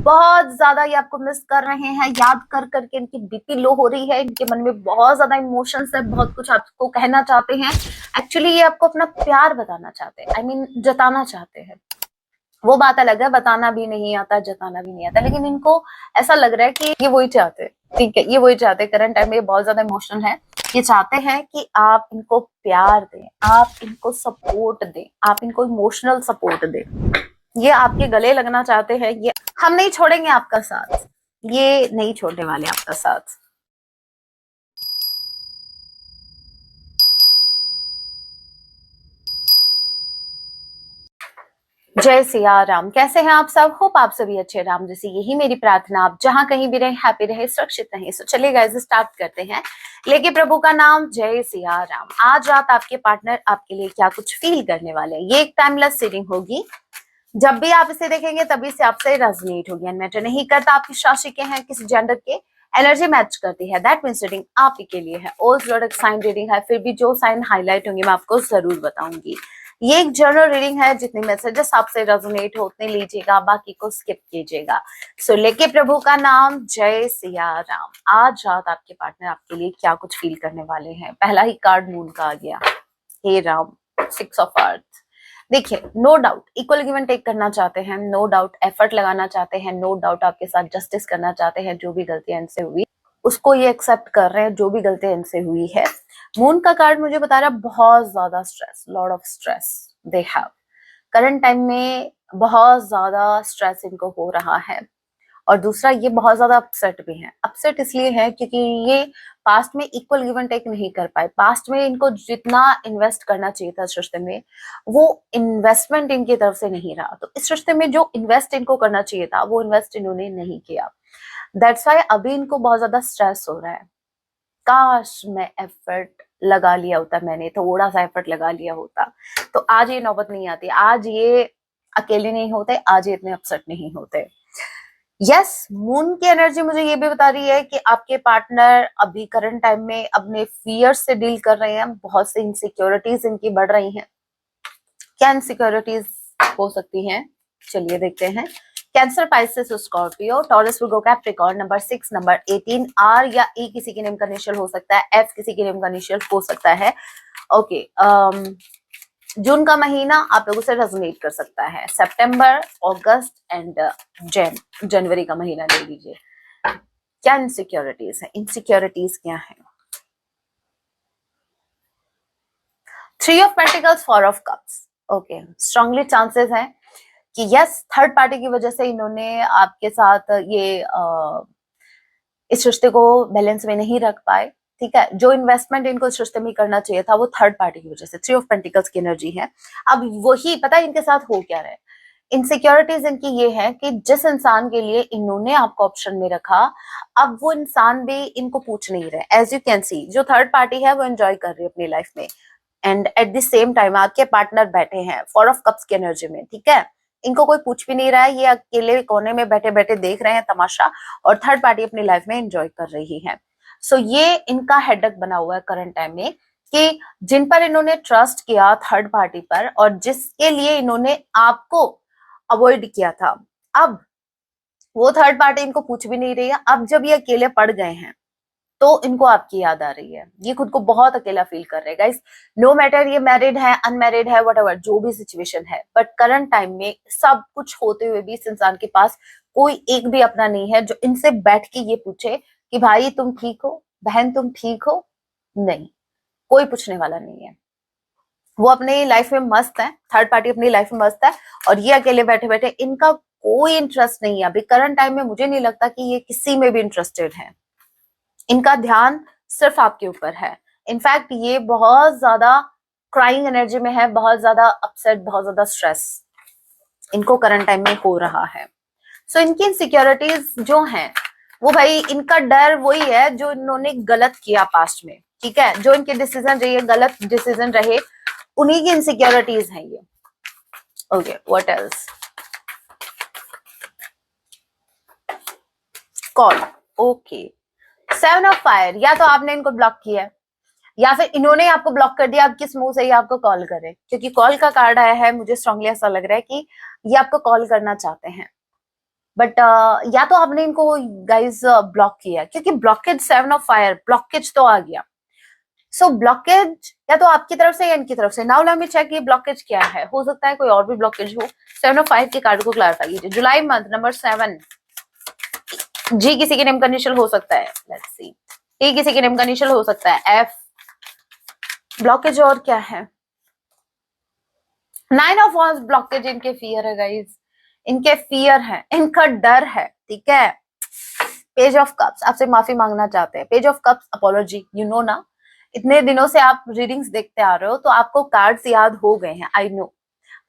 बहुत ज्यादा ये आपको मिस कर रहे हैं, याद कर करके इनकी बीपी लो हो रही है, इनके मन में बहुत ज्यादा इमोशंस है, बहुत कुछ आपको कहना चाहते हैं। एक्चुअली ये आपको अपना प्यार बताना चाहते हैं, आई मीन जताना चाहते हैं। वो बात अलग है, बताना भी नहीं आता, जताना भी नहीं आता, लेकिन इनको ऐसा लग रहा है कि ये वही चाहते हैं। ठीक है, ये वही चाहते हैं। करंट टाइम में ये बहुत ज्यादा इमोशनल है। ये चाहते हैं कि आप इनको प्यार दें, आप इनको सपोर्ट दें, आप इनको इमोशनल सपोर्ट दें। ये आपके गले लगना चाहते हैं। ये हम नहीं छोड़ेंगे आपका साथ, ये नहीं छोड़ने वाले आपका साथ। जय सिया राम। कैसे हैं आप सब? होप आप सभी अच्छे राम जैसे, यही मेरी प्रार्थना। आप जहां कहीं भी रहे, हैप्पी रहे, सुरक्षित रहे। सो चलिए गाइस, स्टार्ट करते हैं। लेके प्रभु का नाम, जय सिया राम। आज रात आपके पार्टनर आपके लिए क्या कुछ फील करने वाले हैं। ये एक टाइमलेस रीडिंग होगी। जब भी आप इसे देखेंगे तभी से आपसे रेजोनेट होगी। एंड मैटर नहीं करता आप किस राशि के हैं, किस जेंडर के, एनर्जी मैच करती है। दैट मींस रीडिंग आप ही के लिए है। ऑल जोड़क साइन रीडिंग है, फिर भी जो साइन हाईलाइट होंगे मैं आपको जरूर बताऊंगी। ये एक जनरल रीडिंग है, जितने मैसेजेस आपसे रेजोनेट हो उतने लीजिएगा, बाकी को स्किप कीजिएगा। सो लेके प्रभु का नाम, जय सिया राम। आज रात आपके पार्टनर आपके लिए क्या कुछ फील करने वाले हैं। पहला ही कार्ड मून का आ गया। हे राम, 6 ऑफ अर्थ। देखिए, no doubt equal give and take करना चाहते हैं, नो डाउट एफर्ट लगाना चाहते हैं, नो डाउट आपके साथ जस्टिस करना चाहते हैं। जो भी गलतियां इनसे हुई उसको ये एक्सेप्ट कर रहे हैं, जो भी गलतियां इनसे हुई है। मून का कार्ड मुझे बता रहा है बहुत ज्यादा stress, lot of stress they have. Current time में बहुत ज्यादा स्ट्रेस इनको हो रहा है। और दूसरा, ये बहुत ज्यादा अपसेट भी है। अपसेट इसलिए है क्योंकि ये पास्ट में इक्वल गिव एंड टेक नहीं कर पाए। पास्ट में इनको जितना इन्वेस्ट करना चाहिए था इस रिश्ते में, वो इन्वेस्टमेंट इनकी तरफ से नहीं रहा। तो इस रिश्ते में जो इन्वेस्ट इनको करना चाहिए था, वो इन्वेस्ट इन्होंने नहीं किया। दैट्स वाई अभी इनको बहुत ज्यादा स्ट्रेस हो रहा है। काश मैं एफर्ट लगा लिया होता, मैंने थोड़ा सा एफर्ट लगा लिया होता तो आज ये नौबत नहीं आती, आज ये अकेले नहीं होते, आज ये इतने अपसेट नहीं होते। यस, मून की एनर्जी मुझे ये भी बता रही है कि आपके पार्टनर अभी करंट टाइम में अपने फियर्स से डील कर रहे हैं। बहुत से इनसिक्योरिटीज इनकी बढ़ रही हैं। क्या इनसिक्योरिटीज हो सकती हैं, चलिए देखते हैं। Cancer, Pisces, Scorpio, Taurus, Virgo, Capricorn. Number 6, number 18। R या ई किसी के नेम का इनिशियल हो सकता है, एफ किसी के नेम का इनिशियल हो सकता है। ओके, जून का महीना आप लोगों से रेजोनेट कर सकता है। सितंबर, अगस्त एंड जनवरी का महीना ले लीजिए। क्या इनसिक्योरिटीज है, इनसिक्योरिटीज क्या है? 3 of pentacles, 4 of cups. Okay, strongly chances है कि यस, थर्ड पार्टी की वजह से इन्होंने आपके साथ ये इस रिश्ते को बैलेंस में नहीं रख पाए। ठीक है, जो इन्वेस्टमेंट इनको इस रिश्ते में करना चाहिए था वो थर्ड पार्टी की वजह से। 3 ऑफ पेंटिकल्स की एनर्जी है। अब वही पता है इनके साथ हो क्या रहा है। इनसिक्योरिटीज इनकी ये है कि जिस इंसान के लिए इन्होंने आपको ऑप्शन में रखा, अब वो इंसान भी इनको पूछ नहीं रहे। एज यू कैन सी, जो थर्ड पार्टी है वो एंजॉय कर रही है अपनी लाइफ में, and at the same time आपके पार्टनर बैठे हैं 4 ऑफ कप्स की एनर्जी में। ठीक है, इनको कोई पूछ भी नहीं रहा है, ये अकेले कोने में बैठे बैठे देख रहे हैं तमाशा, और थर्ड पार्टी अपनी लाइफ में एंजॉय कर रही है। सो ये इनका हेडेक बना हुआ है करंट टाइम में कि जिन पर इन्होंने ट्रस्ट किया थर्ड पार्टी पर, और जिसके लिए इन्होंने आपको अवॉइड किया था, अब वो थर्ड पार्टी इनको पूछ भी नहीं रही है। अब जब ये अकेले पड़ गए हैं तो इनको आपकी याद आ रही है। ये खुद को बहुत अकेला फील कर रहे हैं गाइस। नो मैटर ये मैरिड है, अनमैरिड है, व्हाटएवर जो भी सिचुएशन है, बट करंट टाइम में सब कुछ होते हुए भी इस इंसान के पास कोई एक भी अपना नहीं है जो इनसे बैठ के ये पूछे कि भाई तुम ठीक हो, बहन तुम ठीक हो। नहीं, कोई पूछने वाला नहीं है। वो अपनी लाइफ में मस्त है, थर्ड पार्टी अपनी लाइफ में मस्त है, और ये अकेले बैठे बैठे, इनका कोई इंटरेस्ट नहीं है अभी करंट टाइम में। मुझे नहीं लगता कि ये किसी में भी इंटरेस्टेड है। इनका ध्यान सिर्फ आपके ऊपर है। इनफैक्ट ये बहुत ज्यादा क्राइंग एनर्जी में है, बहुत ज्यादा अपसेट, बहुत ज्यादा स्ट्रेस इनको करंट टाइम में हो रहा है। सो इनकी इनसिक्योरिटीज जो हैं, वो भाई इनका डर वही है जो इन्होंने गलत किया पास्ट में। ठीक है, जो इनके डिसीजन रहे, गलत डिसीजन रहे, उन्हीं की इनसिक्योरिटीज हैं ये। Okay, what else? Call. Okay, 7 of fire. या तो आपने इनको ब्लॉक किया है, या फिर इन्होंने आपको ब्लॉक कर दिया। अब किस मुंह से ये आपको कॉल करे, क्योंकि कॉल का कार्ड आया है। मुझे स्ट्रांगली ऐसा लग रहा है कि ये आपको कॉल करना चाहते हैं। बट या तो आपने इनको गाइज ब्लॉक किया, क्योंकि ब्लॉकेज 7 ऑफ फायर, ब्लॉकेज तो आ गया। सो ब्लॉकेज या तो आपकी तरफ से या इनकी तरफ से। नाउ लेट मी चेक ये ब्लॉकेज क्या है, हो सकता है कोई और भी ब्लॉकेज हो। 7 ऑफ 5 के कार्ड को क्लैरिफाई कीजिए। जुलाई मंथ नंबर 7, जी किसी के नेम का इनिशियल हो सकता है, लेट्स सी। टी किसी के नेम का इनिशियल हो सकता है, एफ। ब्लॉकेज और क्या है? 9 ऑफ 1 ब्लॉकेज इनके फियर है गाइज, इनके फियर है, इनका डर है, ठीक है। पेज ऑफ कप्स आपसे माफी मांगना चाहते हैं। Page of cups apology, you know ना, इतने दिनों से आप रीडिंग्स देखते आ रहे हो तो आपको कार्ड्स याद हो गए हैं, आई नो।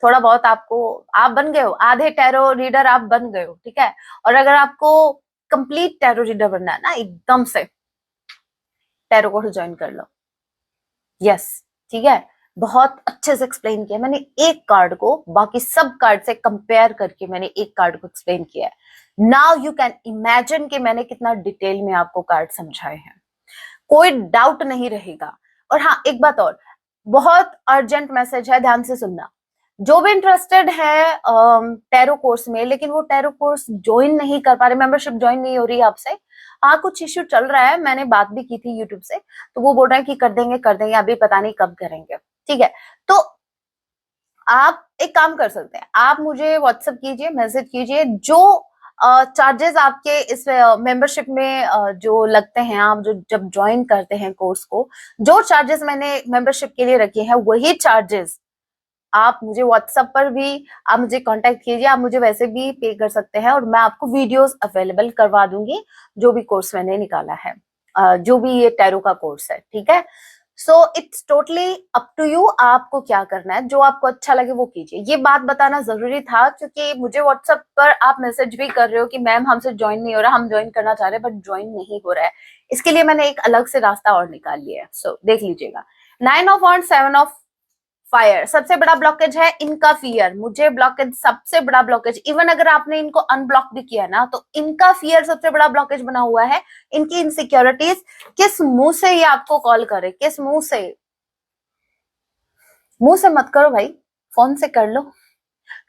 थोड़ा बहुत आपको, आप बन गए हो आधे टैरो रीडर, आप बन गए हो, ठीक है। और अगर आपको कंप्लीट टैरो रीडर बनना है ना, एकदम से टैरो कोर्स ज्वाइन कर लो। यस, ठीक है। बहुत अच्छे से एक्सप्लेन किया मैंने एक कार्ड को, बाकी सब कार्ड से कंपेयर करके मैंने एक कार्ड को एक्सप्लेन किया है। नाउ यू कैन इमेजिन कि मैंने कितना डिटेल में आपको कार्ड समझाए हैं, कोई डाउट नहीं रहेगा। और हाँ, एक बात और, बहुत अर्जेंट मैसेज है, ध्यान से सुनना। जो भी इंटरेस्टेड है टैरो कोर्स में, लेकिन वो टैरो कोर्स ज्वाइन नहीं कर पा रहे, मेंबरशिप ज्वाइन नहीं हो रही है आपसे, हाँ कुछ इश्यू चल रहा है, मैंने बात भी की थी यूट्यूब से, तो वो बोल रहे हैं कि कर देंगे कर देंगे, अभी पता नहीं कब करेंगे, ठीक है। तो आप एक काम कर सकते हैं, आप मुझे व्हाट्सएप कीजिए, मैसेज कीजिए, जो चार्जेस आपके इस मेंबरशिप में जो लगते हैं, आप जो जब ज्वाइन करते हैं कोर्स को, जो चार्जेस मैंने मेंबरशिप के लिए रखे हैं वही चार्जेस आप मुझे व्हाट्सएप पर भी आप मुझे कांटेक्ट कीजिए, आप मुझे वैसे भी पे कर सकते हैं और मैं आपको वीडियोस अवेलेबल करवा दूंगी, जो भी कोर्स मैंने निकाला है, जो भी ये टैरो का कोर्स है, ठीक है। So it's totally up to you, आपको क्या करना है, जो आपको अच्छा लगे वो कीजिए। ये बात बताना जरूरी था, क्योंकि मुझे व्हाट्सएप पर आप मैसेज भी कर रहे हो कि मैम हमसे ज्वाइन नहीं हो रहा, हम ज्वाइन करना चाह रहे हैं बट ज्वाइन नहीं हो रहा है। इसके लिए मैंने एक अलग से रास्ता और निकाल लिया है, सो देख लीजिएगा। 9 ऑफ 1 7 ऑफ फायर, सबसे बड़ा ब्लॉकेज है इनका फियर। मुझे ब्लॉकेज सबसे बड़ा ब्लॉकेज, इवन अगर आपने इनको अनब्लॉक भी किया ना, तो इनका फियर सबसे बड़ा ब्लॉकेज बना हुआ है, इनकी इनसिक्योरिटीज। किस मुंह से ये आपको कॉल करे, किस मुंह से? मुंह से मत करो भाई, फोन से कर लो।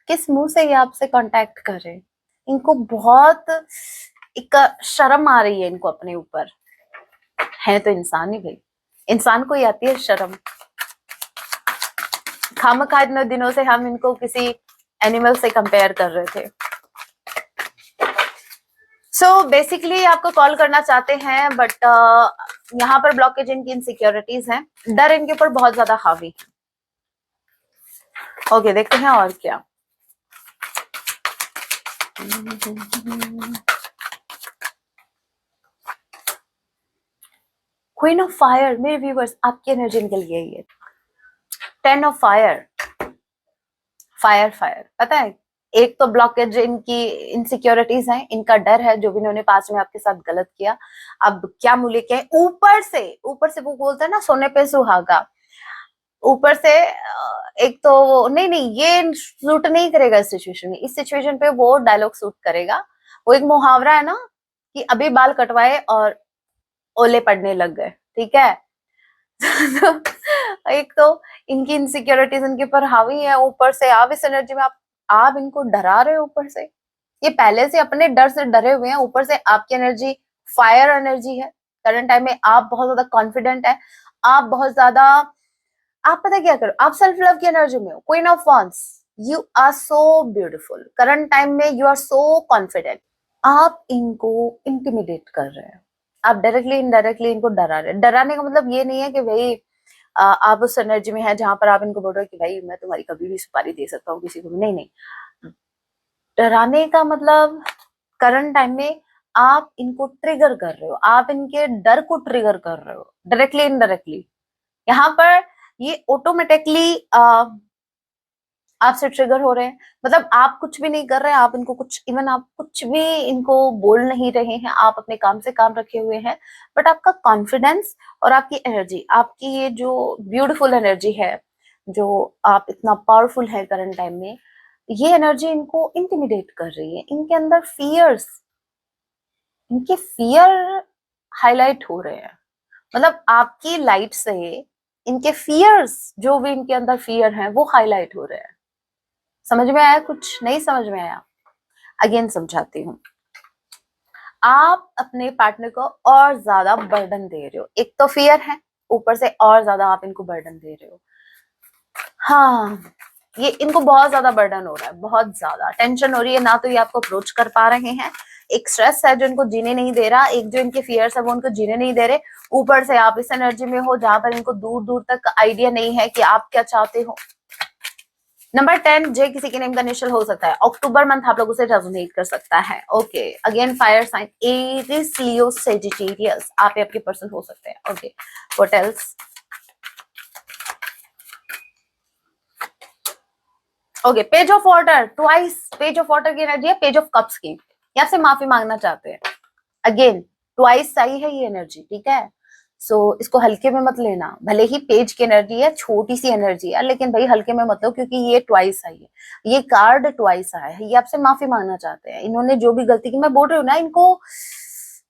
किस मुंह से ये आपसे कांटेक्ट करे? इनको बहुत एक शर्म आ रही है इनको अपने ऊपर, है तो इंसान ही भाई, इंसान को ही आती है शर्म। खामखा इतने दिनों से हम इनको किसी एनिमल से कंपेयर कर रहे थे। सो बेसिकली आपको कॉल करना चाहते हैं, बट यहाँ पर ब्लॉकेज इनकी इनसिक्योरिटीज हैं, डर इनके ऊपर बहुत ज्यादा हावी है। ओके, देखते हैं और क्या। क्वीन ऑफ फायर, मेरे व्यूवर्स आपकी एनर्जी निकल गई है। 10 ऑफ फायर, फायर फायर, पता है, एक तो ब्लॉकेज इनकी इनसिक्योरिटीज हैं, इनका डर है, जो भी इन्होंने पास में आपके साथ गलत किया। अब क्या मूल्य के, ऊपर से वो बोलते हैं ना सोने पे सुहागा, ऊपर से एक तो नहीं नहीं, ये सूट नहीं करेगा इस सिचुएशन में। इस सिचुएशन पे वो डायलॉग सूट करेगा। वो एक मुहावरा है ना कि अभी बाल कटवाए और ओले पड़ने लग गए, ठीक है। एक तो इनकी इनसिक्योरिटीज इनके ऊपर हावी है, ऊपर से आप इस एनर्जी में आप इनको डरा रहे हो। ऊपर से ये पहले से अपने डर से डरे हुए हैं, ऊपर से आपकी एनर्जी फायर एनर्जी है। करंट टाइम में आप बहुत ज्यादा कॉन्फिडेंट है, आप बहुत ज्यादा, आप पता क्या करो, आप सेल्फ लव की एनर्जी में हो। Queen of wands, you are so beautiful, current time में यू आर सो कॉन्फिडेंट। आप इनको इंटिमिडेट कर रहे हैं, आप डायरेक्टली इनडायरेक्टली इनको डरा रहे हैं। डराने का मतलब ये नहीं है कि भाई आप उस एनर्जी में है जहां पर आप इनको बोल रहे हो कि भाई मैं तुम्हारी कभी भी सुपारी दे सकता हूँ किसी को भी, नहीं नहीं। डराने का मतलब करंट टाइम में आप इनको ट्रिगर कर रहे हो, आप इनके डर को ट्रिगर कर रहे हो, डायरेक्टली इनडायरेक्टली। यहाँ पर ये ऑटोमेटिकली आपसे ट्रिगर हो रहे हैं, मतलब आप कुछ भी नहीं कर रहे हैं, आप इनको कुछ, इवन आप कुछ भी इनको बोल नहीं रहे हैं, आप अपने काम से काम रखे हुए हैं, बट आपका कॉन्फिडेंस और आपकी एनर्जी, आपकी ये जो ब्यूटीफुल एनर्जी है, जो आप इतना पावरफुल है करंट टाइम में, ये एनर्जी इनको इंटिमिडेट कर रही है। इनके अंदर फियर्स, इनके फियर हाईलाइट हो रहे हैं, मतलब आपकी लाइट से इनके फियर्स, जो भी इनके अंदर फियर हैं वो हाईलाइट हो रहे हैं। समझ में आया? कुछ नहीं समझ में आया? अगेन समझाती हूँ, आप अपने पार्टनर को और ज्यादा बर्डन दे रहे हो। एक तो फियर है, ऊपर से और ज्यादा आप इनको बर्डन दे रहे हो। हाँ, ये इनको बहुत ज्यादा बर्डन हो रहा है, बहुत ज्यादा टेंशन हो रही है, ना तो ये आपको अप्रोच कर पा रहे हैं, एक स्ट्रेस है जो इनको जीने नहीं दे रहा, एक जो इनके फियर्स है वो उनको जीने नहीं दे रहे, ऊपर से आप इस एनर्जी में हो जहां पर इनको दूर दूर तक आइडिया नहीं है कि आप क्या चाहते हो। नंबर 10, जे किसी के नेम का इनिशियल हो सकता है, अक्टूबर मंथ आप लोगों से रेजोनेट कर सकता है। Okay, again fire sign, Aries, Leo, Sagittarius, आप आपके पर्सन हो सकते हैं। Okay, what else? Okay, page of water, twice page of water की एनर्जी है, पेज ऑफ कप्स की, ये आपसे माफी मांगना चाहते हैं। अगेन ट्वाइस आई है ये एनर्जी, ठीक है। सो इसको हल्के में मत लेना, भले ही पेज की एनर्जी है, छोटी सी एनर्जी है, लेकिन भाई हल्के में मत लो, क्योंकि ये ट्वाइस आई है, ये कार्ड ट्वाइस आया है, ये आपसे माफी मांगना चाहते हैं। इन्होंने जो भी गलती की, मैं बोल रही हूँ ना, इनको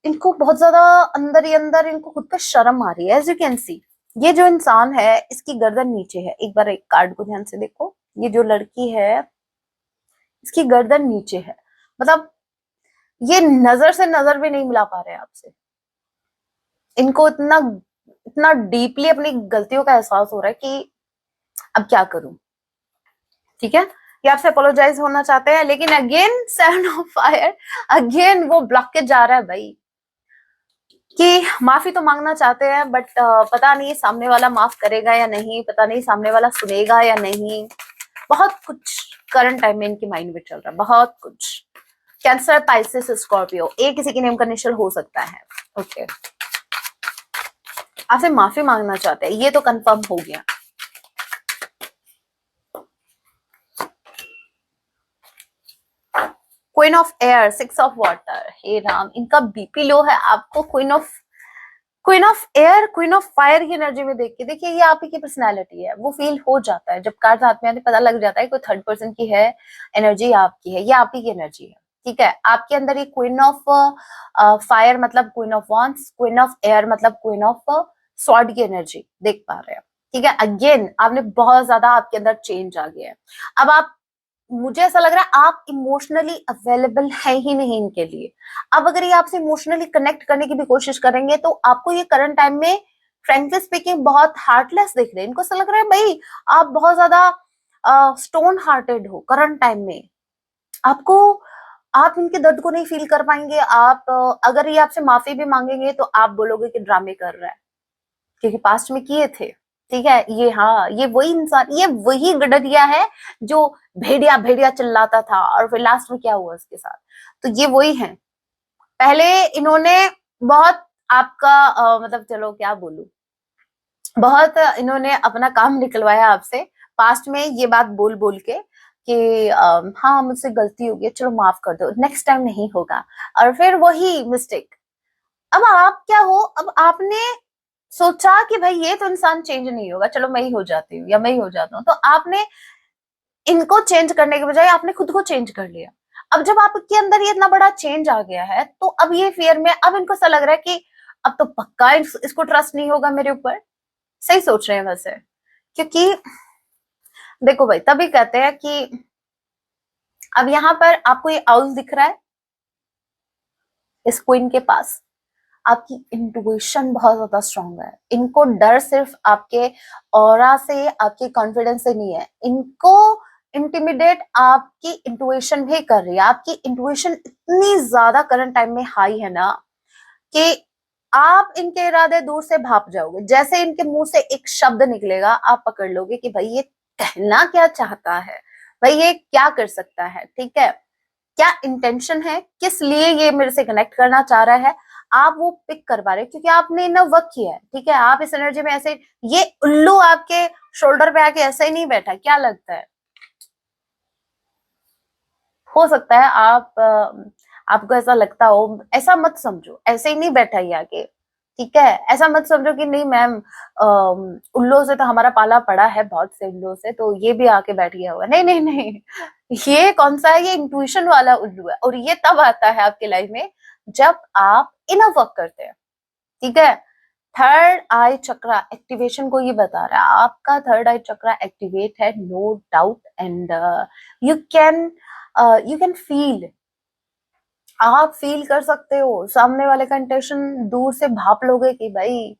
इनको बहुत ज्यादा अंदर ही अंदर इनको खुद पे शर्म आ रही है। एज यू कैन सी, ये जो इंसान है इसकी गर्दन नीचे है, एक बार एक कार्ड को ध्यान से देखो, ये जो लड़की है इसकी गर्दन नीचे है, मतलब ये नजर से नजर भी नहीं मिला पा रहे आपसे। इनको इतना इतना डीपली अपनी गलतियों का एहसास हो रहा है कि अब क्या करूं, ठीक है। ये आपसे अपोलोजाइज होना चाहते हैं, लेकिन अगेन 7 ऑफ फायर, अगेन वो ब्लॉकेज जा रहा है भाई, कि माफी तो मांगना चाहते हैं, बट पता नहीं सामने वाला माफ करेगा या नहीं, पता नहीं सामने वाला सुनेगा या नहीं, बहुत कुछ करंट टाइम में इनके माइंड में चल रहा है, बहुत कुछ। कैंसर, पाइसेस, स्कॉर्पियो, ए किसी के नेम का इनिशियल हो सकता है। ओके, आपसे माफी मांगना चाहते हैं, ये तो कंफर्म हो गया। Queen of air, 6 of water, हे राम, इनका बीपी लो है, आपको queen of air, queen of fire की एनर्जी में देख के देखिए, ये आप ही की पर्सनैलिटी है, वो फील हो जाता है जब कार्ड हाथ में आते, पता लग जाता है कोई थर्ड पर्सन की है एनर्जी, आपकी है, ये आप ही की एनर्जी है, ठीक है। आपके अंदर ये क्वीन ऑफ फायर मतलब queen of wands, queen of air मतलब क्वीन ऑफ स्वॉर्ड की एनर्जी देख पा रहे हैं, ठीक है। अगेन आपने बहुत ज्यादा, आपके अंदर चेंज आ गया है। अब आप, मुझे ऐसा लग रहा है आप इमोशनली अवेलेबल है ही नहीं इनके लिए। अब अगर ये आपसे इमोशनली कनेक्ट करने की भी कोशिश करेंगे तो आपको ये करंट टाइम में फ्रेंकली स्पीकिंग बहुत हार्टलेस दिख रहे हैं। इनको ऐसा लग रहा है भाई आप बहुत ज्यादा स्टोन हार्टेड हो करंट टाइम में, आपको, आप इनके दर्द को नहीं फील कर पाएंगे। आप अगर ये आपसे माफी भी मांगेंगे तो आप बोलोगे कि ड्रामे कर रहा है, क्योंकि पास्ट में किए थे, ठीक है। ये, हाँ, ये वही इंसान, ये वही गडरिया है जो भेड़िया भेड़िया चिल्लाता था, और फिर लास्ट में क्या हुआ उसके साथ, तो ये वही है। पहले इन्होंने बहुत आपका मतलब चलो क्या बोलूं, बहुत इन्होंने अपना काम निकलवाया आपसे पास्ट में, ये बात बोल बोल के कि हाँ मुझसे गलती हो गई, चलो माफ कर दो, नेक्स्ट टाइम नहीं होगा, और फिर वही मिस्टेक। अब आप क्या हो, अब आपने सोचा कि भाई ये तो इंसान चेंज नहीं होगा, चलो मैं ही हो जाती हूँ या मैं ही हो जाता हूँ, तो आपने इनको चेंज करने के बजाय आपने खुद को चेंज कर लिया। अब जब आपके अंदर ये इतना बड़ा चेंज आ गया है, तो अब ये फियर में, अब इनको ऐसा लग रहा है कि अब तो पक्का इसको ट्रस्ट नहीं होगा मेरे ऊपर। सही सोच रहे हैं वैसे, क्योंकि देखो भाई, तभी कहते हैं कि अब यहाँ पर आपको ये आउल दिख रहा है इस क्वीन के पास, आपकी इंट्यूशन बहुत ज्यादा स्ट्रांग है। इनको डर सिर्फ आपके ऑरा से, आपके कॉन्फिडेंस से नहीं है, इनको इंटिमिडेट आपकी इंट्यूशन भी कर रही है। आपकी इंट्यूशन इतनी ज्यादा करंट टाइम में हाई है ना कि आप इनके इरादे दूर से भाप जाओगे। जैसे इनके मुंह से एक शब्द निकलेगा, आप पकड़ लोगे कि भाई ये कहना क्या चाहता है, भाई ये क्या कर सकता है, ठीक है, क्या इंटेंशन है, किस लिए ये मेरे से कनेक्ट करना चाह रहा है, आप वो पिक कर पा रहे हैं, क्योंकि आपने इतना वर्क किया है, ठीक है। आप इस एनर्जी में ऐसे, ये उल्लू आपके शोल्डर पे आके ऐसे ही नहीं बैठा, क्या लगता है, हो सकता है आप आपको ऐसा लगता हो, ऐसा मत समझो, ऐसे ही नहीं बैठा ये आके, ठीक है। ऐसा मत समझो कि नहीं मैम, उल्लू से तो हमारा पाला पड़ा है, बहुत से उल्लू से, तो ये भी आके बैठ गया होगा, नहीं नहीं नहीं, ये कौन सा है, ये इंट्यूशन वाला उल्लू है, और ये तब आता है आपके लाइफ में जब आप इनर वर्क करते हैं, ठीक है। थर्ड आई चक्रा एक्टिवेशन को ये बता रहा है, आपका थर्ड आई चक्रा एक्टिवेट है, no doubt, and you can you can feel आप फील कर सकते हो सामने वाले का इंटेंशन, दूर से भाप लोगे कि भाई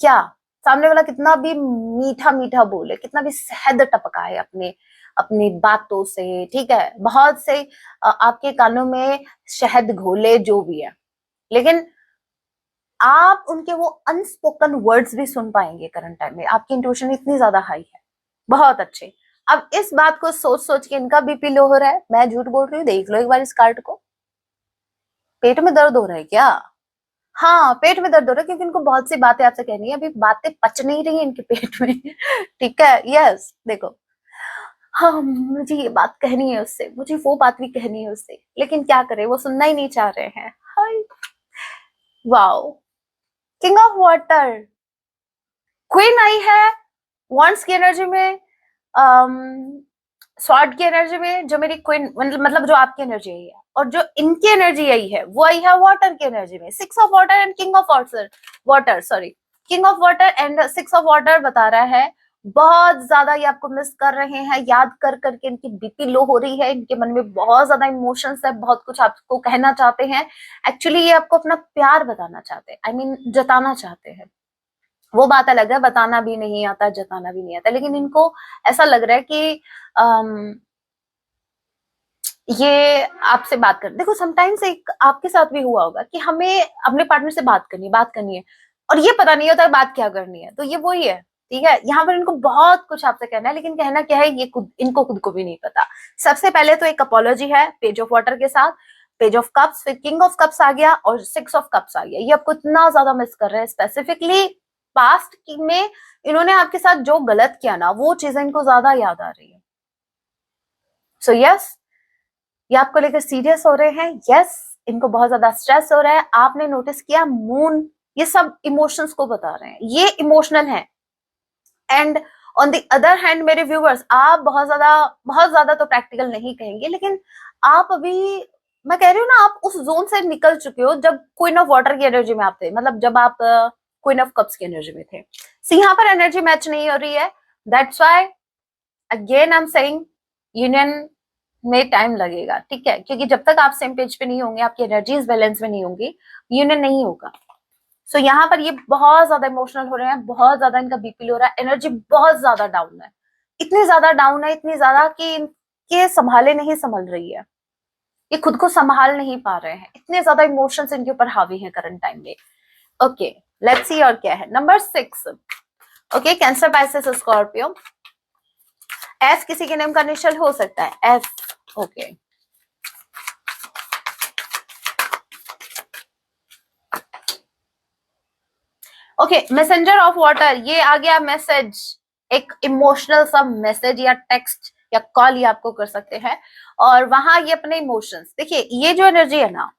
क्या सामने वाला कितना भी मीठा मीठा बोले, कितना भी शहद टपकाए अपने अपनी बातों से, ठीक है, बहुत से आपके कानों में शहद घोले, जो भी है, लेकिन आप उनके वो अनस्पोकन वर्ड्स भी सुन पाएंगे करंट टाइम में। आपकी इंट्यूशन इतनी ज्यादा हाई है, बहुत अच्छे। अब इस बात को सोच सोच के इनका बीपी लो हो रहा है, मैं झूठ बोल रही हूँ? देख लो एक बार इस कार्ड को। पेट में दर्द हो रहा है क्या? हाँ, पेट में दर्द हो रहा है, क्योंकि इनको बहुत सी बातें आपसे कहनी है, अभी बातें पच नहीं रही है इनके पेट में। ठीक है, यस, देखो, हाँ मुझे ये बात कहनी है उससे, मुझे वो बात भी कहनी है उससे, लेकिन क्या करे, वो सुनना ही नहीं चाह रहे हैं। Hi, wow, king of water, queen आई है वॉन्ड्स की एनर्जी में, स्वॉर्ड की एनर्जी में, जो मेरी क्वीन मतलब जो आपकी एनर्जी आई है, और जो इनकी एनर्जी आई है वो आई है वाटर की एनर्जी में। Six of water and king of water, sorry, king of water and six of water बता रहा है बहुत ज्यादा ये आपको मिस कर रहे हैं, याद कर करके इनकी बीपी लो हो रही है, इनके मन में बहुत ज्यादा इमोशंस है, बहुत कुछ आपको कहना चाहते हैं। एक्चुअली ये आपको अपना प्यार बताना चाहते हैं, आई मीन जताना चाहते हैं। वो बात अलग है, बताना भी नहीं आता, जताना भी नहीं आता, लेकिन इनको ऐसा लग रहा है कि ये आपसे बात कर, देखो समटाइम्स एक आपके साथ भी हुआ होगा कि हमें अपने पार्टनर से बात करनी है, और ये पता नहीं होता बात क्या करनी है, तो ये वही है। ठीक है, यहाँ पर इनको बहुत कुछ आपसे कहना है, लेकिन कहना क्या है ये इनको खुद को भी नहीं पता। सबसे पहले तो एक अपॉलॉजी है पेज ऑफ वाटर के साथ, पेज ऑफ कप्स, फिर किंग ऑफ कप्स आ गया और सिक्स ऑफ कप्स आ गया। ये आपको इतना ज्यादा मिस कर रहे हैं, स्पेसिफिकली पास्ट में इन्होंने आपके साथ जो गलत किया ना, वो चीजें इनको ज्यादा याद आ रही है। सो यस, ये आपको लेकर सीरियस हो रहे हैं, यस, इनको बहुत ज्यादा स्ट्रेस हो रहा है। आपने नोटिस किया मून ये सब इमोशंस को बता रहे हैं, ये इमोशनल है। And on the other hand मेरे व्यूवर्स, आप बहुत ज्यादा तो प्रैक्टिकल नहीं कहेंगे, लेकिन आप अभी, मैं कह रही हूँ ना, आप उस जोन से निकल चुके हो जब क्वीन ऑफ वाटर की एनर्जी में आप थे, मतलब जब आप क्वीन ऑफ कप्स की एनर्जी में थे। सो यहाँ पर एनर्जी मैच नहीं हो रही है, that's why again I am saying union में टाइम लगेगा, ठीक है, क्योंकि जब तक आप सेम पेज पे नहीं होंगे, आपकी एनर्जीज बैलेंस में नहीं होंगी, यूनियन नहीं होगा। सो यहाँ पर ये बहुत ज्यादा इमोशनल हो रहे हैं, बहुत ज्यादा इनका बीपी हो रहा है, एनर्जी बहुत ज्यादा डाउन है, इतनी ज्यादा डाउन है, इतनी ज्यादा कि इनके संभाले नहीं संभल रही है, ये खुद को संभाल नहीं पा रहे हैं, इतने ज्यादा इमोशंस इनके ऊपर हावी है करंट टाइम में। ओके, लेट्स सी और क्या है। Number 6, okay, cancer, Pisces, Scorpio. S किसी के नेम का इनिशियल हो सकता है, F, okay. Okay, messenger of water, ये आ गया मैसेज, एक इमोशनल सा मैसेज या टेक्स्ट या कॉल ये आपको कर सकते हैं, और वहां ये अपने इमोशंस, देखिए ये जो एनर्जी है ना,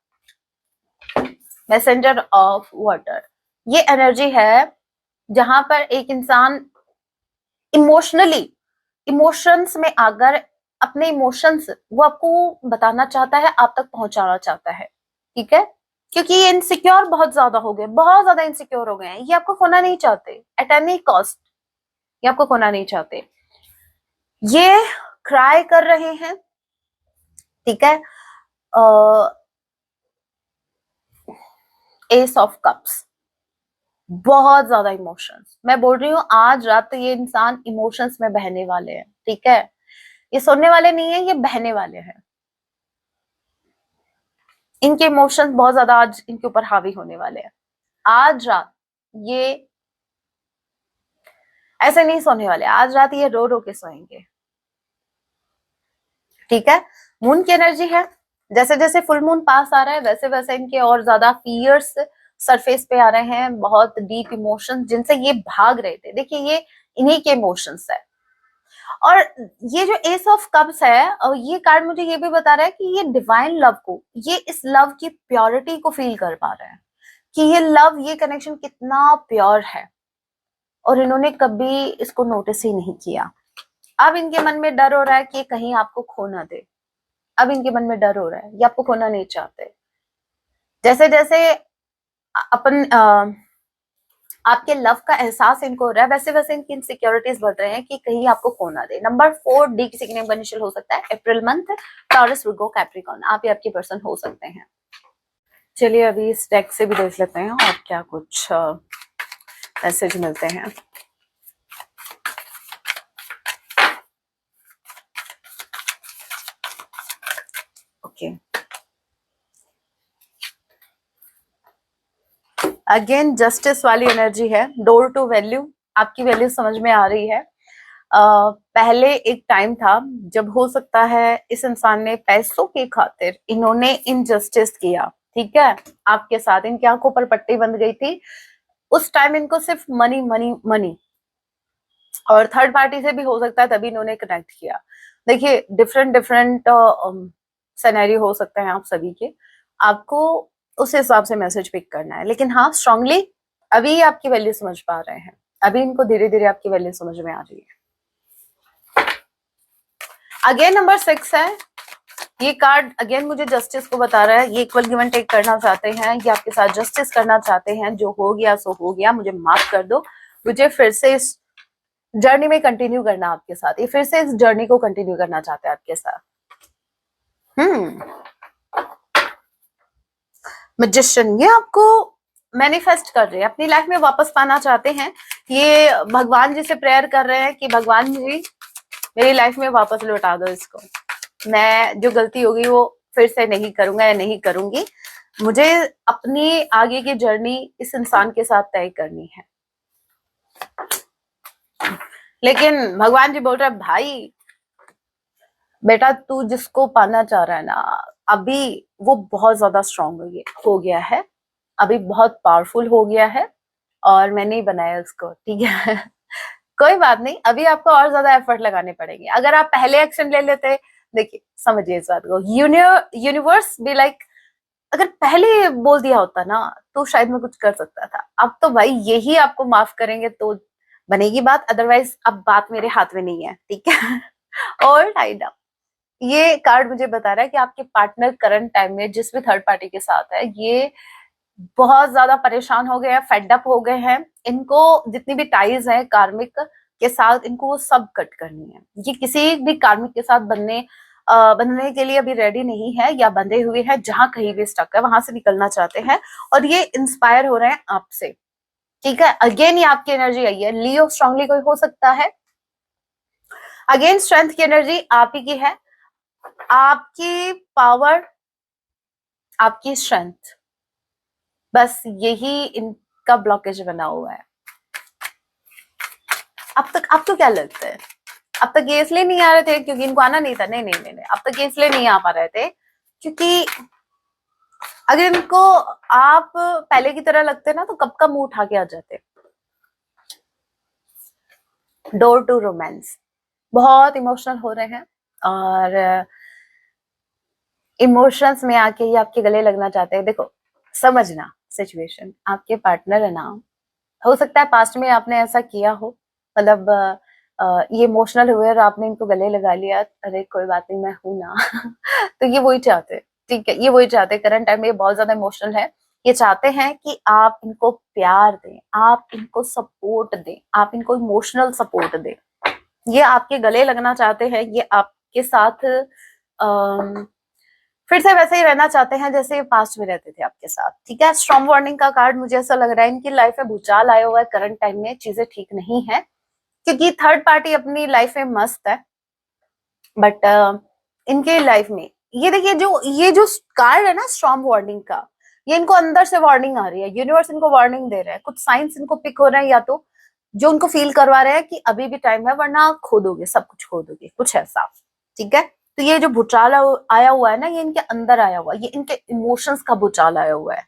मैसेंजर ऑफ वाटर, ये एनर्जी है जहां पर एक इंसान इमोशनली, इमोशंस में आकर अपने इमोशंस वो आपको बताना चाहता है, आप तक पहुंचाना चाहता है, ठीक है, क्योंकि ये इनसिक्योर बहुत ज्यादा हो गए, बहुत ज्यादा इनसिक्योर हो गए हैं, ये आपको खोना नहीं चाहते एट एनी कॉस्ट, ये आपको खोना नहीं चाहते, ये क्राई कर रहे हैं, ठीक है। एस ऑफ कप्स, बहुत ज्यादा इमोशंस, मैं बोल रही हूँ आज रात तो ये इंसान इमोशंस में बहने वाले हैं, ठीक है, ये सोने वाले नहीं है, ये बहने वाले हैं, इनके इमोशंस बहुत ज्यादा आज इनके ऊपर हावी होने वाले हैं। आज रात ये ऐसे नहीं सोने वाले, आज रात ये रो रो के सोएंगे, ठीक है। मून की एनर्जी है, जैसे जैसे फुल मून पास आ रहा है वैसे वैसे इनके और ज्यादा फियर्स सरफेस पे आ रहे हैं, बहुत डीप इमोशंस जिनसे ये भाग रहे थे, देखिए ये इन्हीं के इमोशंस है। और ये जो एस ऑफ कप्स है, और ये कार्ड मुझे ये भी बता रहा है कि ये डिवाइन लव को, ये इस लव की प्योरिटी को फील कर पा रहे हैं कि ये लव, ये कनेक्शन कितना प्योर है, और इन्होंने कभी इसको नोटिस ही नहीं किया। अब इनके मन में डर हो रहा है कि कहीं आपको खो ना दे, अब इनके मन में डर हो रहा है, ये आपको खोना नहीं चाहते। जैसे जैसे अपन आपके लव का एहसास इनको हो रहा है, वैसे वैसे इनकी इनसिक्योरिटीज बढ़ रहे हैं कि कहीं आपको खो ना दे। नंबर 4, डी किसी के नेम का इनिशियल हो सकता है, April month, taurus, Virgo, Capricorn, आप ही आपकी पर्सन हो सकते हैं। चलिए अभी इस डेक से भी देख लेते हैं और क्या कुछ मैसेज मिलते हैं। ओके, अगेन जस्टिस वाली एनर्जी है। डोर टू वैल्यू, आपकी वैल्यू समझ में आ रही है। पहले एक टाइम था जब हो सकता है इस इंसान ने पैसों की खातिर इन्होंने इनजस्टिस किया, ठीक है, आपके साथ इनकी आंखों पर पट्टी बंध गई थी। उस टाइम इनको सिर्फ मनी मनी मनी, और थर्ड पार्टी से भी हो सकता है तभी इन्होंने कनेक्ट किया। देखिए डिफरेंट डिफरेंट सिनेरियो हो सकते हैं आप सभी के, आपको उस हिसाब से मैसेज पिक करना है। लेकिन हाँ, स्ट्रांगली अभी आपकी वैल्यू समझ पा रहे हैं, अभी इनको धीरे धीरे आपकी वैल्यू समझ में आ रही है। अगेन नंबर 6 है। ये कार्ड अगेन मुझे जस्टिस को बता रहा है। ये इक्वल गिव एंड टेक करना चाहते हैं, ये आपके साथ जस्टिस करना चाहते हैं। जो हो गया सो हो गया, मुझे माफ कर दो, मुझे फिर से इस जर्नी में कंटिन्यू करना आपके साथ। ये फिर से इस जर्नी को कंटिन्यू करना चाहते हैं आपके साथ। मैजिशियन, ये आपको मैनिफेस्ट कर रहे हैं, अपनी लाइफ में वापस पाना चाहते हैं। ये भगवान जी से प्रेयर कर रहे हैं कि भगवान जी मेरी लाइफ में वापस लौटा दो इसको, मैं जो गलती होगी वो फिर से नहीं करूंगा या नहीं करूंगी, मुझे अपनी आगे की जर्नी इस इंसान के साथ तय करनी है। लेकिन भगवान जी बोल रहे हैं, भाई बेटा तू जिसको पाना चाह रहा है ना, अभी वो बहुत ज्यादा स्ट्रांग हो गया है, अभी बहुत पावरफुल हो गया है, और मैं नहीं बनाया उसको, ठीक है। कोई बात नहीं, अभी आपको और ज्यादा एफर्ट लगाने पड़ेंगे। अगर आप पहले एक्शन ले लेते, देखिए समझिए इस बात को, यूनिवर्स भी लाइक अगर पहले बोल दिया होता ना तो शायद मैं कुछ कर सकता था। अब तो भाई यही आपको माफ करेंगे तो बनेगी बात, अदरवाइज अब बात मेरे हाथ में नहीं है, ठीक है। और टाइड अप, ये कार्ड मुझे बता रहा है कि आपके पार्टनर करंट टाइम में जिस भी थर्ड पार्टी के साथ है, ये बहुत ज्यादा परेशान हो गए हैं, फेड अप हो गए हैं। इनको जितनी भी टाइज है कार्मिक के साथ, इनको वो सब कट करनी है। ये किसी भी कार्मिक के साथ बनने के लिए अभी रेडी नहीं है, या बंधे हुए हैं, जहां कहीं भी स्टक है वहां से निकलना चाहते हैं, और ये इंस्पायर हो रहे हैं आपसे, ठीक है। अगेन ये आपकी एनर्जी आई है, लियो स्ट्रांगली कोई हो सकता है। अगेन स्ट्रेंथ की एनर्जी आप ही की है, आपकी पावर, आपकी स्ट्रेंथ, बस यही इनका ब्लॉकेज बना हुआ है। अब तक आपको क्या लगता है, अब तक ये इसलिए नहीं आ रहे थे क्योंकि इनको आना नहीं था? नहीं नहीं नहीं, नहीं। अब तक ये इसलिए नहीं आ पा रहे थे क्योंकि अगर इनको आप पहले की तरह लगते ना तो कब का मुंह उठा के आ जाते। डोर टू रोमांस, बहुत इमोशनल हो रहे हैं, और इमोशंस में आके ये आपके गले लगना चाहते हैं। देखो समझना सिचुएशन, आपके पार्टनर है ना, हो सकता है पास्ट में आपने ऐसा किया हो, मतलब ये इमोशनल हुए और आपने इनको गले लगा लिया, अरे कोई बात नहीं मैं हूं ना। तो ये वही चाहते, ठीक है, ये वही चाहते। करंट टाइम में ये बहुत ज्यादा इमोशनल है, ये चाहते हैं कि आप इनको प्यार दें, आप इनको सपोर्ट दें, आप इनको इमोशनल सपोर्ट दें। ये आपके गले लगना चाहते हैं, ये आपके साथ फिर से वैसे ही रहना चाहते हैं जैसे पास्ट में रहते थे आपके साथ, ठीक है। स्ट्रॉन्ग वार्निंग का कार्ड मुझे ऐसा लग रहा है इनकी लाइफ में भूचाल आया हुआ है, करंट टाइम में चीजें ठीक नहीं है, क्योंकि थर्ड पार्टी अपनी लाइफ में मस्त है, बट इनके लाइफ में ये देखिए, ये जो कार्ड है ना स्ट्रॉन्ग वार्निंग का, ये इनको अंदर से वार्निंग आ रही है, यूनिवर्स इनको वार्निंग दे रहा है, कुछ साइंस इनको पिक हो रहे हैं, या तो जो उनको फील करवा रहे हैं कि अभी भी टाइम है वरना खो दोगे, सब कुछ खो दोगे, कुछ ऐसा, ठीक है। तो ये जो भूचाल आया हुआ है ना, ये इनके अंदर आया हुआ है, ये इनके इमोशंस का भूचाल आया हुआ है।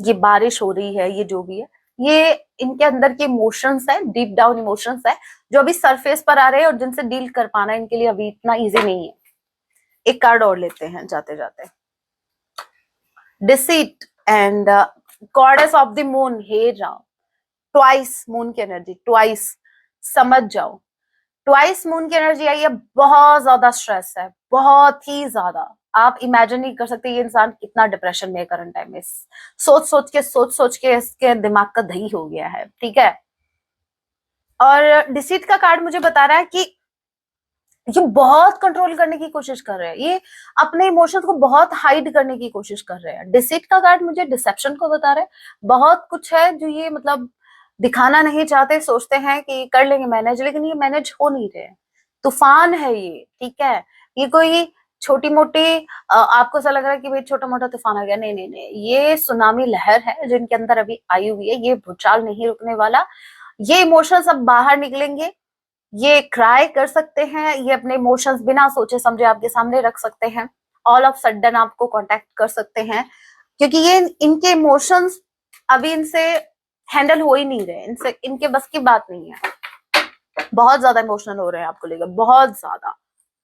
ये बारिश हो रही है, ये जो भी है, ये इनके अंदर के इमोशंस है, डीप डाउन इमोशंस है, जो अभी सरफेस पर आ रहे हैं और जिनसे डील कर पाना इनके लिए अभी इतना इजी नहीं है। एक कार्ड और लेते हैं जाते जाते। Deceit and goddess of the moon, हे राम, ट्वाइस मून की एनर्जी, ट्वाइस, समझ जाओ, ट्वाइस मून की एनर्जी आई है। बहुत ज्यादा स्ट्रेस है, बहुत ही ज्यादा, आप इमेजिन नहीं कर सकते ये इंसान कितना डिप्रेशन में है करंट टाइम में, सोच सोच के इसके दिमाग का दही हो गया है, ठीक है। और डिसीट का कार्ड मुझे बता रहा है कि ये बहुत कंट्रोल करने की कोशिश कर रहे हैं, ये अपने इमोशंस को बहुत हाइड करने की कोशिश कर रहे हैं। डिसीट का कार्ड मुझे डिसेप्शन को बता रहे हैं। बहुत कुछ है जो ये मतलब दिखाना नहीं चाहते, सोचते हैं कि कर लेंगे मैनेज, लेकिन ये मैनेज हो नहीं रहे। तूफान है ये, ठीक है। ये कोई छोटी मोटी आपको ऐसा लग रहा है कि भाई छोटा मोटा तूफान आ गया, नहीं नहीं नहीं, ये सुनामी लहर है जो इनके अंदर अभी आई हुई है। ये भूचाल नहीं रुकने वाला। ये इमोशंस अब बाहर निकलेंगे। ये क्राई कर सकते हैं, ये अपने इमोशंस बिना सोचे समझे आपके सामने रख सकते हैं। ऑल ऑफ सडन आपको कांटेक्ट कर सकते हैं, क्योंकि ये इनके इमोशंस अभी इनसे हैंडल हो ही नहीं रहे, इनसे इनके बस की बात नहीं है। बहुत ज्यादा इमोशनल हो रहे हैं आपको लेकर, बहुत ज्यादा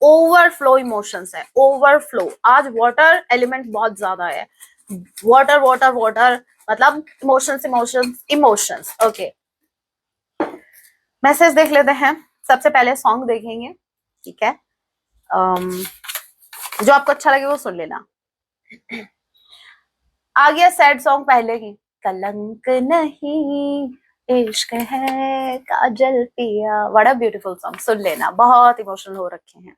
ओवरफ्लो इमोशंस है, ओवरफ्लो। आज वाटर एलिमेंट बहुत ज्यादा है, वाटर वाटर वाटर, मतलब emotions emotions emotions. Okay, message देख लेते हैं। सबसे पहले सॉन्ग देखेंगे, ठीक है। जो आपको अच्छा लगे वो सुन लेना। आ गया सैड सॉन्ग पहले ही, कलंक नहीं इश्क है काजल पिया, बड़ा ब्यूटीफुल सॉन्ग, सुन लेना। बहुत इमोशनल हो रखे हैं।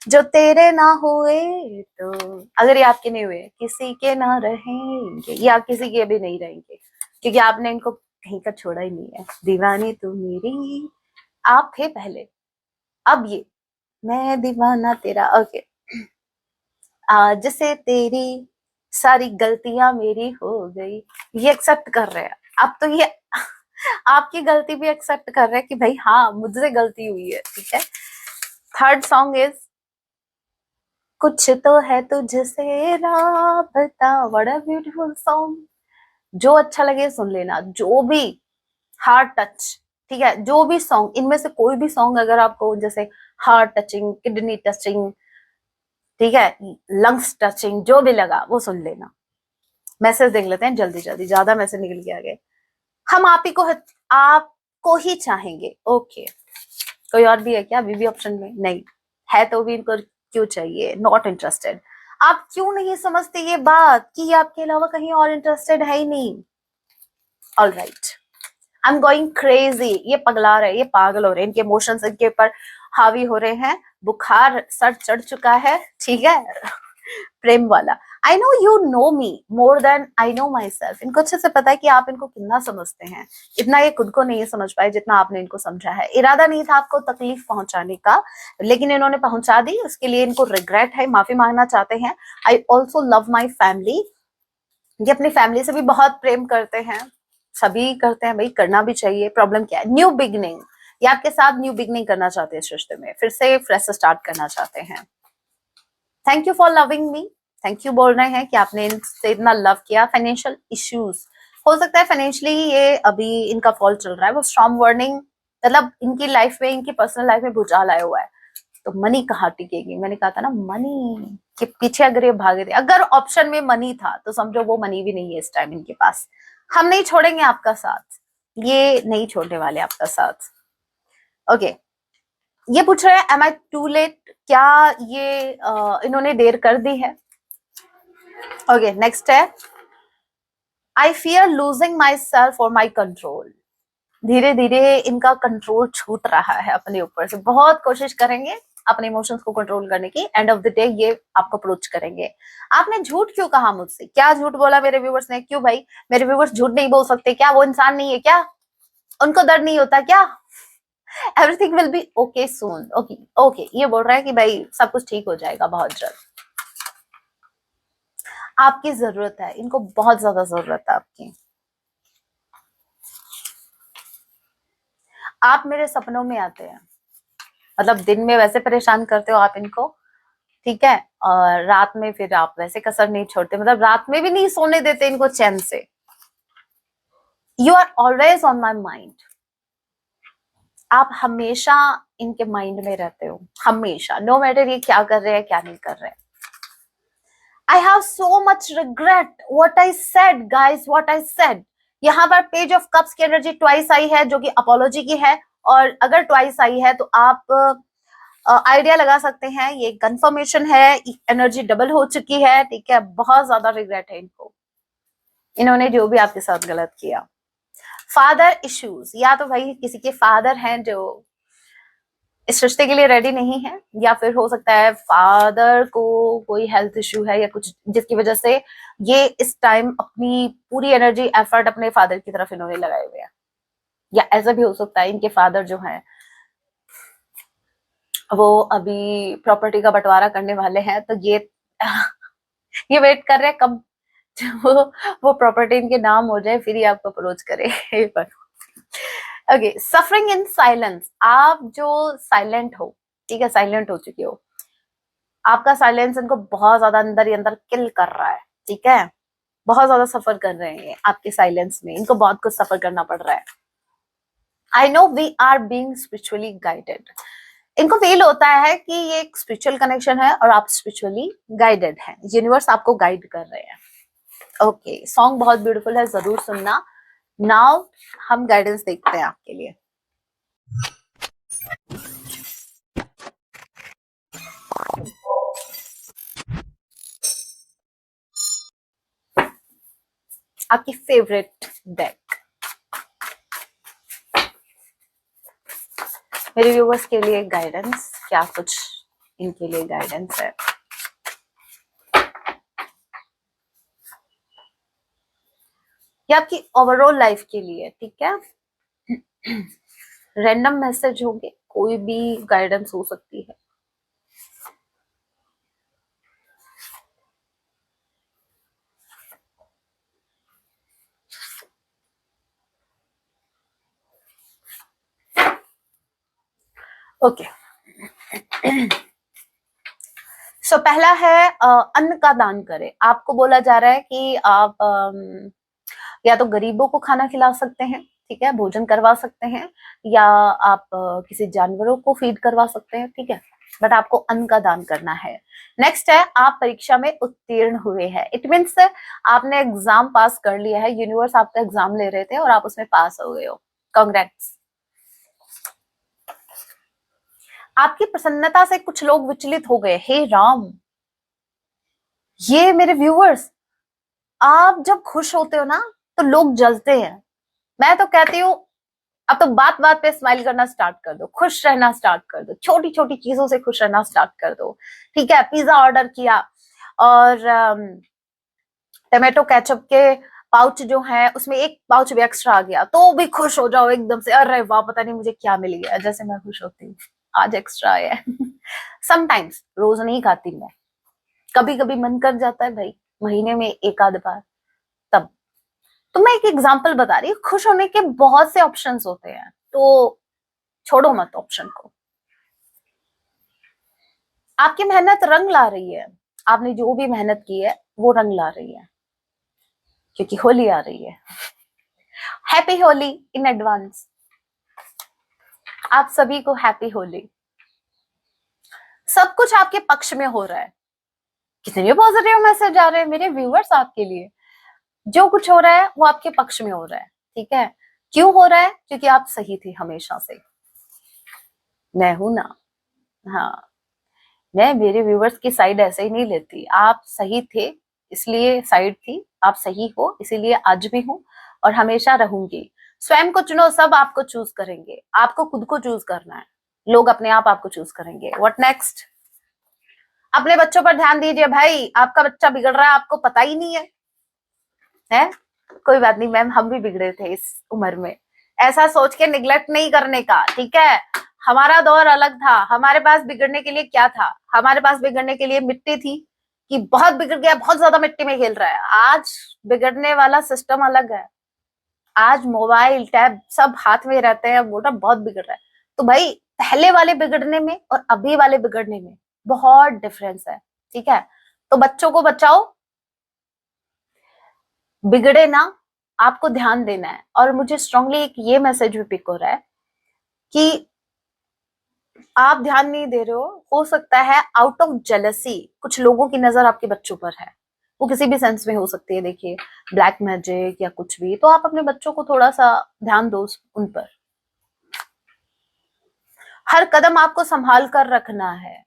जो तेरे ना हुए तो, अगर ये आपके नहीं हुए, किसी के ना रहेंगे, ये आप किसी के भी नहीं रहेंगे, क्योंकि आपने इनको कहीं का छोड़ा ही नहीं है। दीवानी तू मेरी, आप थे पहले, अब ये मैं दीवाना तेरा। ओके, आज से तेरी सारी गलतियां मेरी हो गई, ये एक्सेप्ट कर रहे हैं अब तो। ये आपकी गलती भी एक्सेप्ट कर रहे हैं कि भाई हाँ मुझसे गलती हुई है, ठीक है। थर्ड सॉन्ग इज कुछ तो है तुझसे राबता, बड़ा ब्यूटीफुल सॉन्ग। जो अच्छा लगे सुन लेना, जो भी हार्ट टच, ठीक है। जो भी सॉन्ग, इनमें से कोई भी सॉन्ग अगर आपको जैसे हार्ट टचिंग, किडनी टचिंग, ठीक है, लंग्स टचिंग, जो भी लगा वो सुन लेना। मैसेज देख लेते हैं जल्दी जल्दी, ज्यादा मैसेज निकल के आ गए। हम आप ही को, आपको ही चाहेंगे। ओके, कोई और भी है क्या अभी भी ऑप्शन में? नहीं है तो भी इनको क्यों चाहिए? Not interested. आप क्यों नहीं समझते ये बात कि आपके अलावा कहीं और इंटरेस्टेड है ही नहीं? All right, I am going crazy. ये पगला रहे, ये पागल हो रहे हैं, इनके इमोशंस इनके ऊपर हावी हो रहे हैं, बुखार सर चढ़ चुका है, ठीक है। प्रेम वाला। I know you know me more than I know myself. इनको अच्छे से पता है कि आप इनको कितना समझते हैं। इतना ये खुद को नहीं समझ पाए जितना आपने इनको समझा है। इरादा नहीं था आपको तकलीफ पहुंचाने का, लेकिन इन्होंने पहुंचा दी, उसके लिए इनको रिग्रेट है, माफी मांगना चाहते हैं। I also love my family. ये अपनी फैमिली से भी बहुत प्रेम करते हैं, सभी करते हैं भाई, करना भी चाहिए। प्रॉब्लम क्या है? New beginning. ये आपके साथ न्यू बिगनिंग करना चाहते हैं इस रिश्ते में, फिर से फ्रेश स्टार्ट करना चाहते हैं। Thank you for loving me, thank you बोल रहे हैं कि आपने इनसे इतना लव किया। फाइनेंशियल इश्यूज हो सकता है, फाइनेंशियली ये अभी इनका फॉल चल रहा है। वो स्ट्रॉन्ग वार्निंग, मतलब इनकी लाइफ में, इनकी पर्सनल लाइफ में भूचाल आया हुआ है। तो मनी कहाँ टिकेगी? मैंने कहा था ना मनी के पीछे अगर ये भागे थे, अगर ऑप्शन में मनी था तो समझो वो मनी भी नहीं है इस टाइम इनके पास। हम नहीं छोड़ेंगे आपका साथ, ये नहीं छोड़ने वाले आपका साथ। ओके, ये पूछ रहे हैं एम आई टू लेट, क्या ये इन्होंने देर कर दी है? ओके, नेक्स्ट है I fear losing my self और माई कंट्रोल। धीरे धीरे इनका कंट्रोल छूट रहा है अपने ऊपर से। बहुत कोशिश करेंगे अपने इमोशंस को कंट्रोल करने की, एंड ऑफ द डे ये आपको अप्रोच करेंगे। आपने झूठ क्यों कहा मुझसे? क्या झूठ बोला मेरे व्यूवर्स ने? क्यों भाई, मेरे व्यूवर्स झूठ नहीं बोल सकते क्या? वो इंसान नहीं है क्या? उनको दर्द नहीं होता क्या? Everything will be okay soon. Okay okay, ये बोल रहा है कि भाई सब कुछ ठीक हो जाएगा बहुत जल्द। आपकी जरूरत है, इनको बहुत ज्यादा जरूरत है आपकी। आप मेरे सपनों में आते हैं, मतलब दिन में वैसे परेशान करते हो आप इनको, ठीक है, और रात में फिर आप वैसे कसर नहीं छोड़ते, मतलब रात में भी नहीं सोने देते इनको चैन से। You are always on my mind. आप हमेशा इनके माइंड में रहते हो, हमेशा, नो मैटर ये क्या कर रहे हैं क्या नहीं कर रहे हैं। I have so much regret what I said guys, what I said. यहाँ पर पेज ऑफ कप्स की एनर्जी ट्वाइस आई है, जो कि अपोलॉजी की है। और अगर ट्वाइस आई है तो आप आइडिया लगा सकते हैं ये कंफर्मेशन है, एनर्जी डबल हो चुकी है, ठीक है। बहुत ज्यादा रिग्रेट है इनको, इन्होंने जो भी आपके साथ गलत किया। फादर इश्यूज, या तो भाई किसी के फादर हैं जो इस रिश्ते के लिए रेडी नहीं है, या फिर हो सकता है फादर को कोई हेल्थ इश्यू है या कुछ, जिसकी वजह से ये इस टाइम अपनी पूरी एनर्जी एफर्ट अपने फादर की तरफ इन्होंने लगाए हुए हैं। या ऐसा भी हो सकता है इनके फादर जो है वो अभी प्रॉपर्टी का बंटवारा करने वाले हैं, तो ये वेट कर रहे हैं कब वो प्रॉपर्टी इनके नाम हो जाए, फिर ही आपको अप्रोच करे। ओके, सफरिंग इन साइलेंस, आप जो साइलेंट हो, ठीक है, साइलेंट हो चुके हो, आपका साइलेंस इनको बहुत ज्यादा अंदर ही अंदर किल कर रहा है, ठीक है, बहुत ज्यादा सफर कर रहे हैं आपके साइलेंस में, इनको बहुत कुछ सफर करना पड़ रहा है। I know we are being spiritually guided, इनको फील होता है कि ये एक स्पिरिचुअल कनेक्शन है और आप स्पिरिचुअली गाइडेड हैं, यूनिवर्स आपको गाइड कर रहे हैं। ओके, सॉन्ग बहुत ब्यूटीफुल है, जरूर सुनना। नाउ हम गाइडेंस देखते हैं आपके लिए। आपकी फेवरेट डेक मेरे व्यूवर्स के लिए गाइडेंस, क्या कुछ इनके लिए गाइडेंस है। ये आपकी ओवरऑल लाइफ के लिए, ठीक है, रैंडम मैसेज होंगे, कोई भी गाइडेंस हो सकती है। ओके, सो पहला है अन्न का दान करें। आपको बोला जा रहा है कि आप या तो गरीबों को खाना खिला सकते हैं, ठीक है, भोजन करवा सकते हैं, या आप किसी जानवरों को फीड करवा सकते हैं, ठीक है, बट आपको अन्न का दान करना है। नेक्स्ट है, आप परीक्षा में उत्तीर्ण हुए हैं, इट मीन्स आपने एग्जाम पास कर लिया है, यूनिवर्स आपका एग्जाम ले रहे थे और आप उसमें पास हो गए हो, कांग्रेट्स। आपकी प्रसन्नता से कुछ लोग विचलित हो गए, हे राम, ये मेरे व्यूअर्स, आप जब खुश होते हो ना तो लोग जलते हैं। मैं तो कहती हूँ अब तो बात बात पे स्माइल करना स्टार्ट कर दो, खुश रहना स्टार्ट कर दो, छोटी छोटी चीजों से खुश रहना स्टार्ट कर दो, ठीक है। पिज्जा ऑर्डर किया और टमाटो केचप के पाउच जो है उसमें एक पाउच भी एक्स्ट्रा आ गया तो भी खुश हो जाओ एकदम से, अरे वाह पता नहीं मुझे क्या मिल गया, जैसे मैं खुश होती हूँ आज एक्स्ट्रा आया है। समटाइम्स, रोज नहीं खाती मैं, कभी कभी मन कर जाता है भाई, महीने में एक आध बार, तब। तो मैं एक एग्जांपल बता रही हूँ, खुश होने के बहुत से ऑप्शंस होते हैं, तो छोड़ो मत ऑप्शन को। आपकी मेहनत रंग ला रही है, आपने जो भी मेहनत की है वो रंग ला रही है, क्योंकि होली आ रही है। हैप्पी होली इन एडवांस, आप सभी को हैप्पी होली। सब कुछ आपके पक्ष में हो रहा है, कितने पॉजिटिव मैसेज आ रहे हैं मेरे व्यूअर्स आपके लिए। जो कुछ हो रहा है वो आपके पक्ष में हो रहा है, ठीक है। क्यों हो रहा है? क्योंकि आप सही थे हमेशा से, मैं हूं ना, हाँ, मैं मेरे व्यूवर्स की साइड ऐसे ही नहीं लेती, आप सही थे इसलिए साइड थी, आप सही हो इसीलिए आज भी हूं और हमेशा रहूंगी। स्वयं को चुनो, सब आपको चूज करेंगे, आपको खुद को चूज करना है, लोग अपने आप आपको चूज करेंगे। What next? अपने बच्चों पर ध्यान दीजिए भाई, आपका बच्चा बिगड़ रहा है आपको पता ही नहीं है? कोई बात नहीं मैम, हम भी बिगड़े थे इस उम्र में, ऐसा सोच के निग्लेक्ट नहीं करने का, ठीक है। हमारा दौर अलग था, हमारे पास बिगड़ने के लिए क्या था, हमारे पास बिगड़ने के लिए मिट्टी थी कि बहुत बिगड़ गया, बहुत ज्यादा मिट्टी में खेल रहा है। आज बिगड़ने वाला सिस्टम अलग है, आज मोबाइल टैब सब हाथ में रहते हैं, मोटा बहुत बिगड़ रहा है। तो भाई पहले वाले बिगड़ने में और अभी वाले बिगड़ने में बहुत डिफरेंस है, ठीक है। तो बच्चों को बचाओ, बिगड़े ना, आपको ध्यान देना है। और मुझे स्ट्रांगली एक ये मैसेज भी पिक हो रहा है कि आप ध्यान नहीं दे रहे हो सकता है आउट ऑफ जेलसी कुछ लोगों की नजर आपके बच्चों पर है, वो किसी भी सेंस में हो सकती है, देखिए ब्लैक मैजिक या कुछ भी, तो आप अपने बच्चों को थोड़ा सा ध्यान दो उन पर, हर कदम आपको संभाल कर रखना है।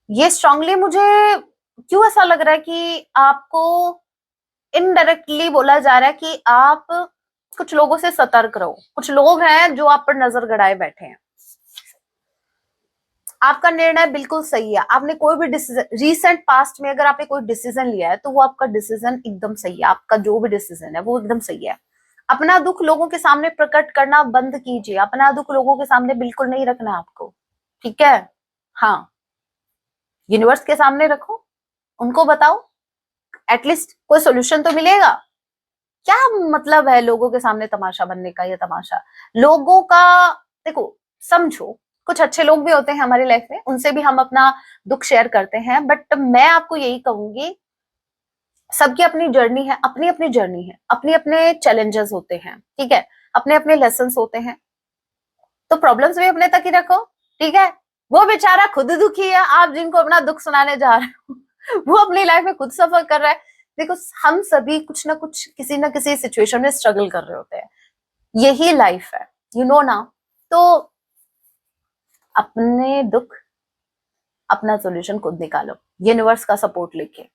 ये स्ट्रांगली मुझे क्यों ऐसा लग रहा है कि आपको इनडायरेक्टली बोला जा रहा है कि आप कुछ लोगों से सतर्क रहो, कुछ लोग हैं जो आप पर नजर गड़ाए बैठे हैं। आपका निर्णय बिल्कुल सही है। आपने कोई भी डिसीजन रीसेंट पास्ट में अगर आपने कोई डिसीजन लिया है तो वो आपका डिसीजन एकदम सही है। आपका जो भी डिसीजन है वो एकदम सही है। अपना दुख लोगों के सामने प्रकट करना बंद कीजिए। अपना दुख लोगों के सामने बिल्कुल नहीं रखना आपको, ठीक है? हाँ, यूनिवर्स के सामने रखो, उनको बताओ, एटलीस्ट कोई सोल्यूशन तो मिलेगा। क्या मतलब है लोगों के सामने तमाशा बनने का? ये तमाशा लोगों का, देखो समझो, कुछ अच्छे लोग भी होते हैं हमारी लाइफ में, उनसे भी हम अपना दुख शेयर करते हैं, बट मैं आपको यही कहूंगी, सबकी अपनी जर्नी है, अपनी अपनी जर्नी है, अपने अपने चैलेंजेस होते हैं, ठीक है? अपने अपने लेसन होते हैं, तो प्रॉब्लम्स भी अपने तक ही रखो, ठीक है? वो बेचारा खुद दुखी है, आप जिनको अपना दुख सुनाने जा रहे हो वो अपनी लाइफ में खुद सफर कर रहा है। देखो, हम सभी कुछ ना कुछ किसी ना किसी सिचुएशन में स्ट्रगल कर रहे होते हैं, यही लाइफ है, यू नो ना। तो अपने दुख, अपना सोल्यूशन खुद निकालो, यूनिवर्स का सपोर्ट लेके।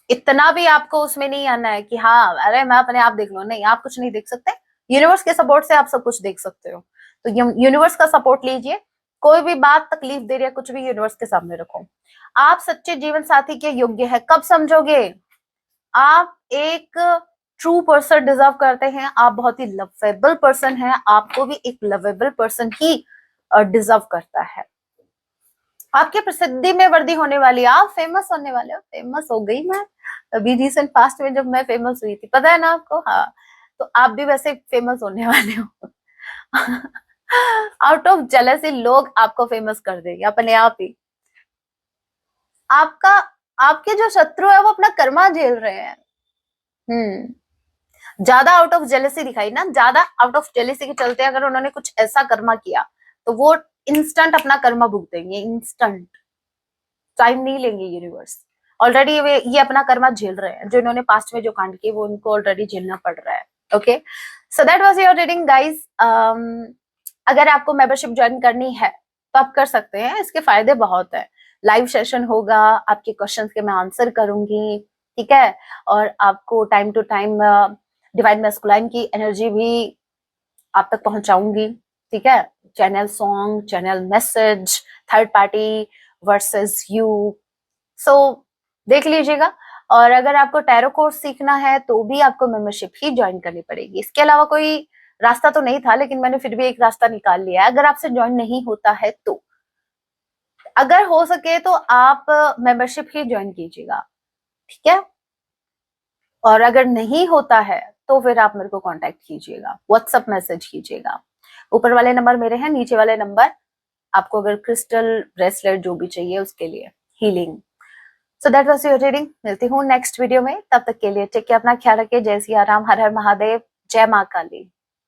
इतना भी आपको उसमें नहीं आना है कि हाँ अरे मैं अपने आप देख लो, नहीं, आप कुछ नहीं देख सकते। यूनिवर्स के सपोर्ट से आप सब कुछ देख सकते हो। तो यूनिवर्स का सपोर्ट लीजिए। कोई भी बात तकलीफ दे रही है, कुछ भी यूनिवर्स के सामने रखो। आप सच्चे जीवन साथी के योग्य है, कब समझोगे? आप एक ट्रू पर्सन डिजर्व करते हैं। आप बहुत ही लवेबल पर्सन हैं, आपको भी एक लवेबल पर्सन ही डिजर्व करता है। आपकी प्रसिद्धि में वृद्धि होने वाली है, आप फेमस होने वाले हो। फेमस हो गई मैं अभी रिसेंट पास्ट में, जब मैं फेमस हुई थी, पता है ना आपको? हाँ, तो आप भी वैसे फेमस होने वाले हो आउट ऑफ जेलसी लोग आपको फेमस कर देंगे अपने आप ही। आपका, आपके जो शत्रु है वो अपना कर्मा झेल रहे हैं। ज्यादा आउट ऑफ जेलसी दिखाई ना, ज्यादा आउट ऑफ जेलसी के चलते अगर उन्होंने कुछ ऐसा कर्मा किया तो वो इंस्टेंट अपना कर्मा भुगतेंगे, इंस्टेंट, टाइम नहीं लेंगे यूनिवर्स। ऑलरेडी ये अपना कर्मा झेल रहे हैं, जो इन्होंने पास्ट में जो कांड किए वो उनको ऑलरेडी झेलना पड़ रहा है। Okay, so that was your reading guys. अगर आपको मेंबरशिप ज्वाइन करनी है तो आप कर सकते हैं, इसके फायदे बहुत है। लाइव सेशन होगा, आपके क्वेश्चंस के मैं आंसर करूंगी, ठीक है? और आपको time to time divine masculine की एनर्जी भी आप तक पहुंचाऊंगी, ठीक है? Channel song, channel message, third party versus you, so देख लीजिएगा। और अगर आपको टैरो कोर्स सीखना है तो भी आपको मेंबरशिप ही ज्वाइन करनी पड़ेगी। इसके अलावा कोई रास्ता तो नहीं था, लेकिन मैंने फिर भी एक रास्ता निकाल लिया है। अगर आपसे ज्वाइन नहीं होता है तो अगर हो सके तो आप मेंबरशिप ही ज्वाइन कीजिएगा, ठीक है? और अगर नहीं होता है तो फिर आप मेरे को कांटेक्ट कीजिएगा, व्हाट्सएप मैसेज कीजिएगा। ऊपर वाले नंबर मेरे हैं, नीचे वाले नंबर आपको अगर क्रिस्टल ब्रेसलेट जो भी चाहिए उसके लिए, healing. So that was your reading. मिलती हूँ नेक्स्ट वीडियो में, तब तक के लिए टेक केयर, अपना ख्याल रखिए। जय सिया राम, हर हर महादेव, जय माँ काली।